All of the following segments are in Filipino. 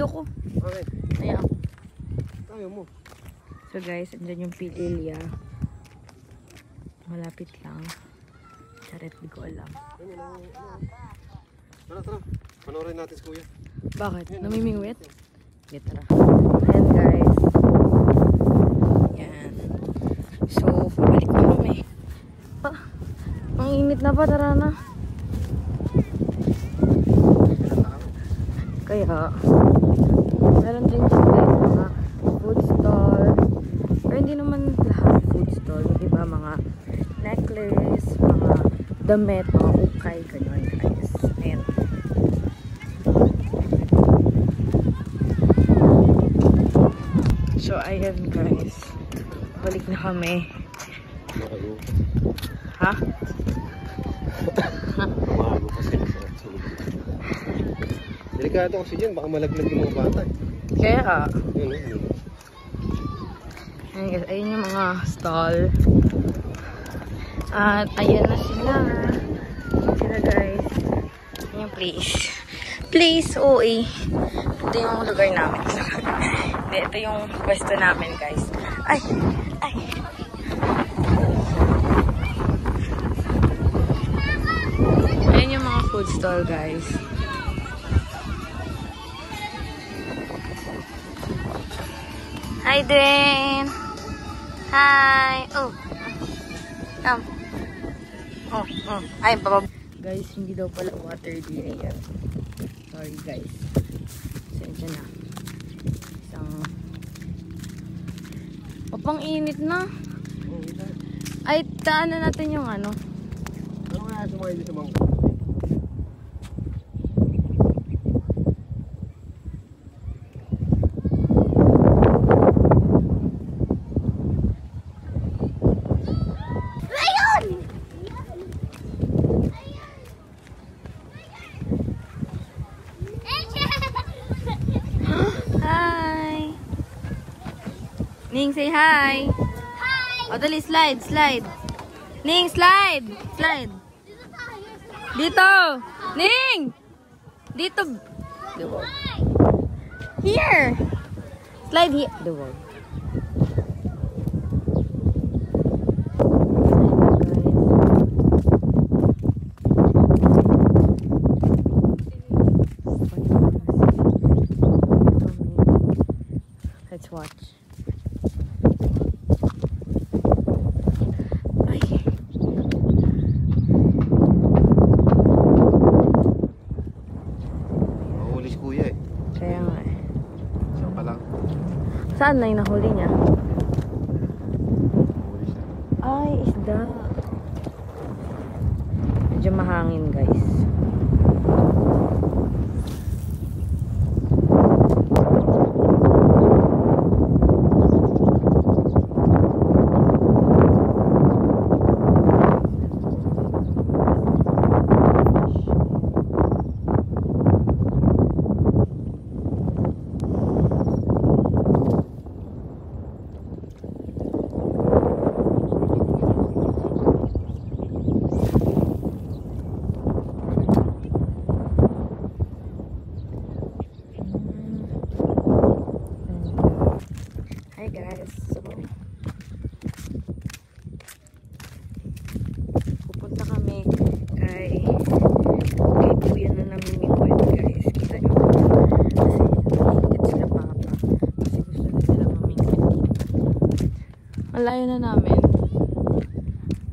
Ayoko. Okay. Ayaw. Ayaw mo. So guys, andyan yung Pililya. Malapit lang. Charet, di ko alam. Tara. Panoorin natin si Kuya. Bakit? Namimingwit? Okay, tara. Ayan guys. Yan. So, balik na kami. Ang init na pa, tara na. Kaya, meron din siya guys mga food stall. Pero hindi naman lahat food stall. Yung iba mga necklace, mga damit, mga ukay, ganyan guys. Ayan. So, ayan guys. Balik na kami. Ha? Tumago kasi sa tulog. Delikado kasi dyan, baka malaglag yung mga bata. Kaya, Yun. ayan guys, ayun yung mga stall. At ayan na sila. Sila guys. Ayan yung place. Place, OA. Ito yung lugar namin. Ito yung pwesto namin guys. Ay! Ayan yung mga food stall guys. Hi, Dwayne! Hi! Oh! Come! Oh! Ay, babab! Guys, hindi daw pala water delay yan. Sorry, guys. Sensya na. Isang... Papang init na. Ay, taan na natin yung ano. Ano kaya sumakay dito mga? Hi! Ning, say hi! Hi! O, dali, slide! Ning, slide! Dito! Ning! Dito! The wall. Here! Slide here! The wall. Let's watch. Mahuli si Kuya eh. Kaya nga eh. Siya pa lang. Saan na yung nahuli niya? Mahuli siya. Ay, isda. Medyo mahangin guys. Hi guys. So, pupunta kami kay Kuya na namimingwit guys. Kita nyo. Kasi higit sila papa. Kasi gusto na sila mamingwit dito. Ang layo na namin.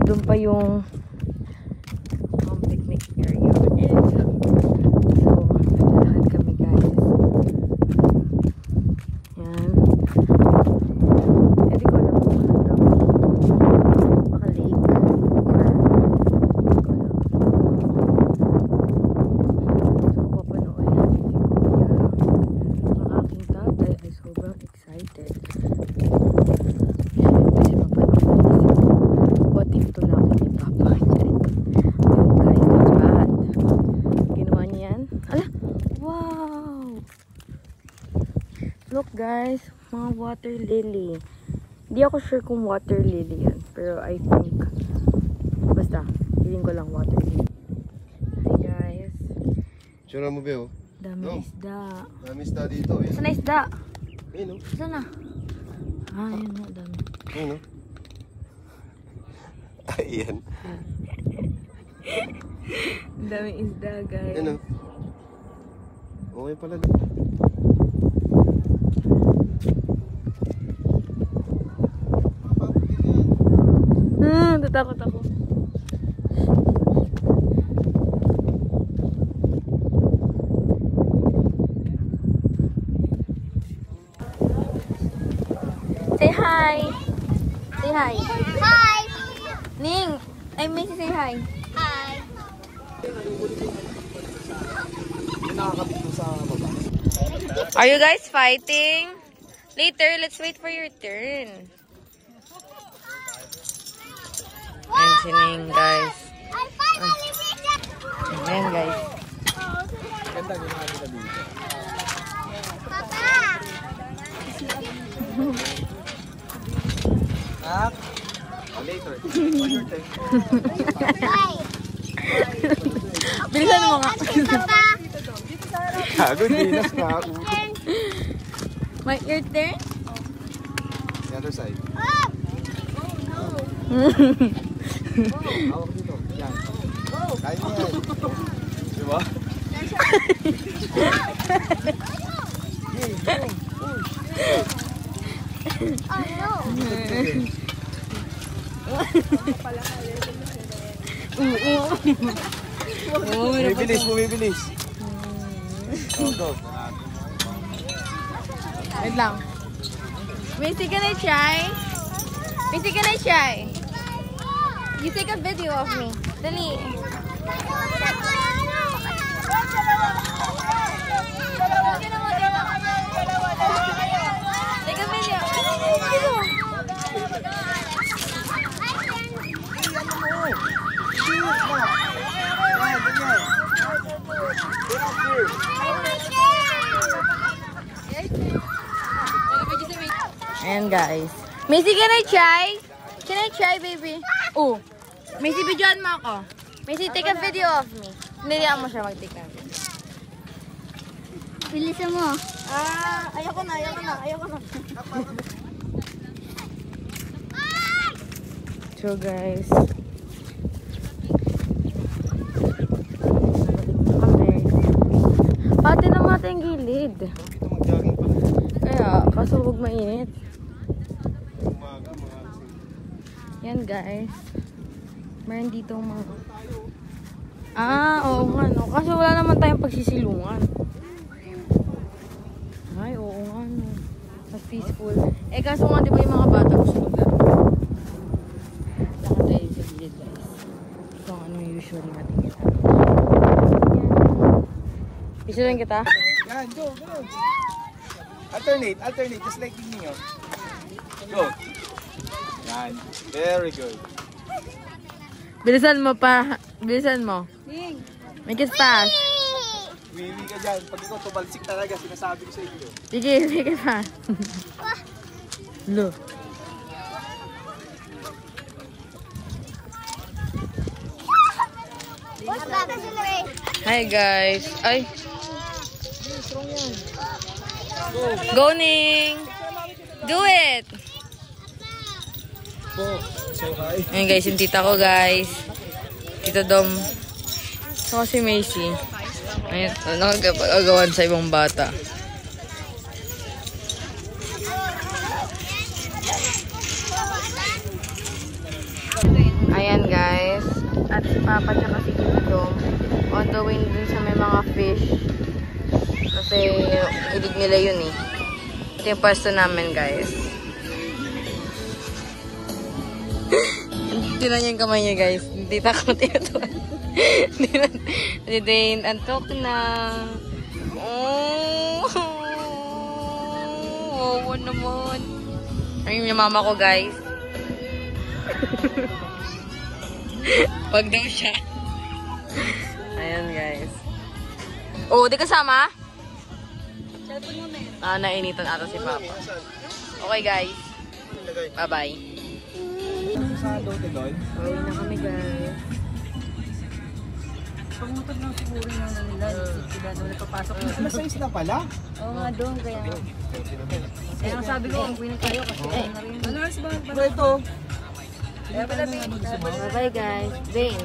Doon pa yung picnic area. So, lahat kami guys. Yan. Hindi ko alam kung ano daw. Baka lake. Or hindi ko alam. So, papanoorin natin si Kuya. Ang aking tatay ay sobrang excited. Kasi papanoorin niya si what if tulaki ni Papa. Oh guys, that's bad. Ginawa niya yan. Ala! Wow! Look guys, mga water lily. Hindi ako sure kung water lily yan. Pero I think, basta, feeling ko lang water lily. Hi guys. Tsura mo ba oh? Dami isda. Dami isda dito eh. Saan na isda? Ayun o. Saan na? Ah, yun o, dami. Ayun o. Ayan. Dami isda, guys. Ayun o. Okay pala. Tatakot ako. Say hi. Say hi. Hi! Ning, I miss you. Say hi. Hi! Are you guys fighting? Later, let's wait for your turn. Ayan si Ning, guys. I finally reached it! Ayan, guys. Later. Bye! Bilisan mo nga. Papa! Gago, dinas na ako. Your turn? The other side. Oh! Hawak dito. Yan. Kaya niya yan. Diba? Oh no! Bumibilis, bumibilis. Oh, go. Wait lang. Missy, can I try? Missy, can I try? You take a video of me. Dali. Take a video. Ayan, guys. Missy, can I try? Can I try, baby? Oh. Missy, videoan mo ako. Missy, take a video of me. Nilihan mo siya mag-take na. Bilisan mo. Ayoko na. So, guys. Pati na mata yung gilid. Dito mag-jogging pala. Kaya, kaso huwag mainit. Umaga, mga alas Yan, guys. Meron dito mga... oo nga, no. Kasi wala naman tayong pagsisilungan. Ay, oo nga, no. Mas peaceful. Kaso nga, di ba yung mga bata gusto maglaro? Lakad tayo sa gilid, guys. Ito ang ano usually natin kita. Pisulan kita? Yan, go. Alternate, just like Ninyo. Go. Yan, very good. Bilisan mo pa. Bilisan mo. Make it fast. Wiwi ka dyan. Pag ikaw tumalsik talaga, sinasabi ko sa inyo. Sige, make it fast. Lo. Hi guys. Ay. Go Ning. Do it. So hi. Ayun guys, yung tita ko guys. Tita Dom. Saka si Macy. Ayun, nakagagawan sa ibang bata. Ayan guys. At si Papa tsaka si Tita Dom. On the way dun sa may mga fish. Kasi ilig nila yun eh. Ito yung pwesto namin guys. Tinan niya yung kamay niya guys. Hindi takot ito. Hindi din. Antok na. Oh, naman. Ayun yung mama ko guys. Wag daw siya. Ayan guys. Oh, di kasama? Nainitan ata si Papa. Okay guys. Bye-bye. Sa dote doon. Pauwi na kami guys. Pagmutot lang siguro yung ano nila. Sila doon napapasok. Alas 6 na pala? Oo nga doon, kaya. Kaya ang sabi ko, ang pinag tayo kasi na rin. Ano oras ba? Pero ito. Kaya pala, bye guys. Dane.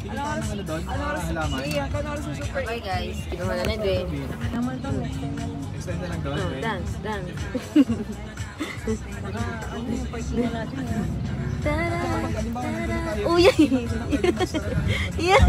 Ano oras? Ano oras? Halaman? Bye guys. Kinuha na na Dane. Naman to, next time na lang. Next time na lang doon. Dance, dance. Ano yung part na natin yun? Tada! Tada! Oh, yan! Yan!